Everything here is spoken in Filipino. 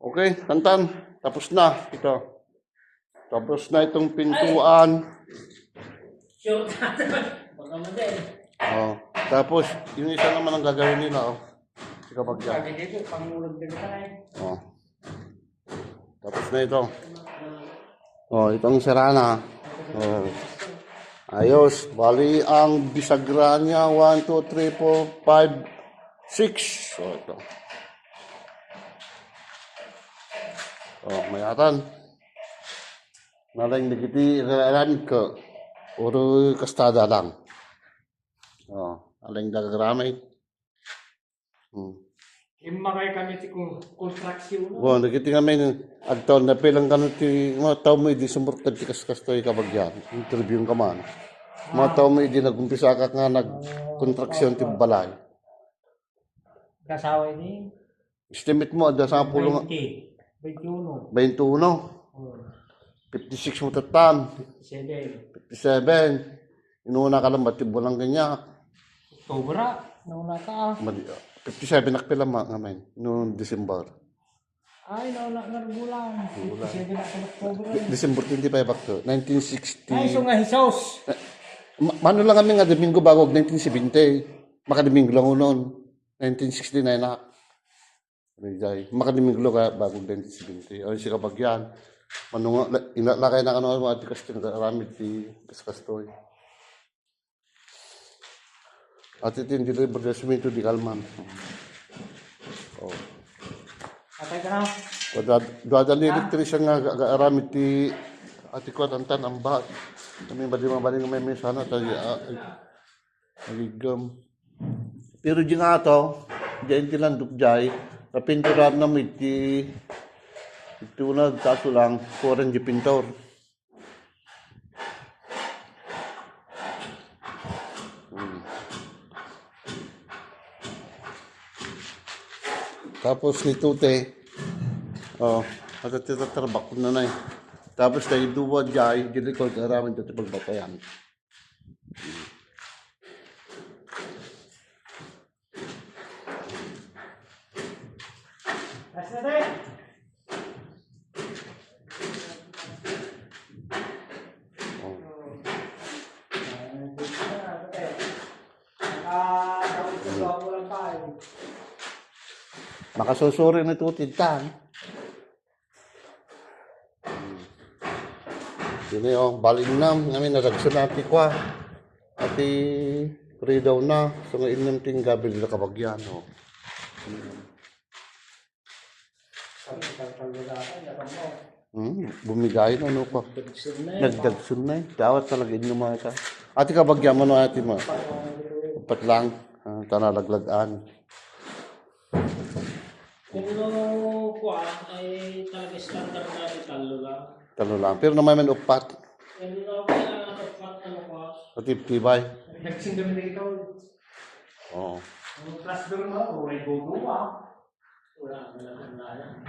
Okay, Tantan. Tapos na. Ito. Tapos na itong pintuan. Sure ka naman. Baka madali. Oh. Tapos, yung isa naman ang gagawin nila. Oh. Si kapag yan. Sabi dito, pangulog din tayo. Oh. Tapos na ito. Oh, itong sira na. Oh. Ayos. Bali, ang bisagra niya, 1, 2, 3, 4, 5, 6. So, ito. Oh, mayatan. Nalang nagiti ilalan ko. Puro kastada lang. Oh, aling dagaramay. Yung makay kami si kontraksyon. Oh, nagiti kami agtaw na pilang kanot ti mga tao mo di sumurtad ti kastoy kabagyan. Interview ka man. Mga tao mo di nagumpisa ka nga nagkontraksyon ti balay. Kasawa ini. Estimate mo ada sa pulong 21. 21. 56 mo tatan. 7. 57. Inuna ka lang batid bulang kanya. Sobra. Nauna ka. 57 nakpila nga men noong December. Ay, nauna nga bulan. 7 na ka October. December 25 ako. 1960. Ay, so nga hisos. Mano lang kami nga Domingo bago 1970. Makadomingo lang noon. 1969 na. Makadomingo ka bago 1970. O si kabagyan. Mano nga inalakay na kano mga tikas tin ramid ti kastoy. At itin deliver the cement di Kalman. Oh. Atay ka na. Dadali electrician nga aramid ti ati ko tantan ang bat. Kami ba di mabaling may sana tayo agigam. Pero di nga to, diyan tilandok jay, napinturan na may ti ito na kaso lang, foreign di pintor. Tapos ni Tute, oh, at titarbak ko na na eh. Tapos tayo duwa jay, di-record aramin dito pagbatayan. Asa din. Makasusuri na tutid tan. Dili oh, balin nam namin naragsunati kwa. Ati pre daw na so nga inyong ting gabil na kabagyan oh. Bumigay na ano pa. Nagdagsun na eh. Dawat talaga inyo mga ka. Ati kabagyan mo no ati mo. Upat lang. Tanalaglagaan. Kung kuha ay talaga standard na talo lang. Talo lang. Pero naman man upat. Hindi na ako kaya nagpat na kuha. Pati tibay. Nagsindam dito. Oo. Ang class door mo, o ay guguwa. Wala na lang.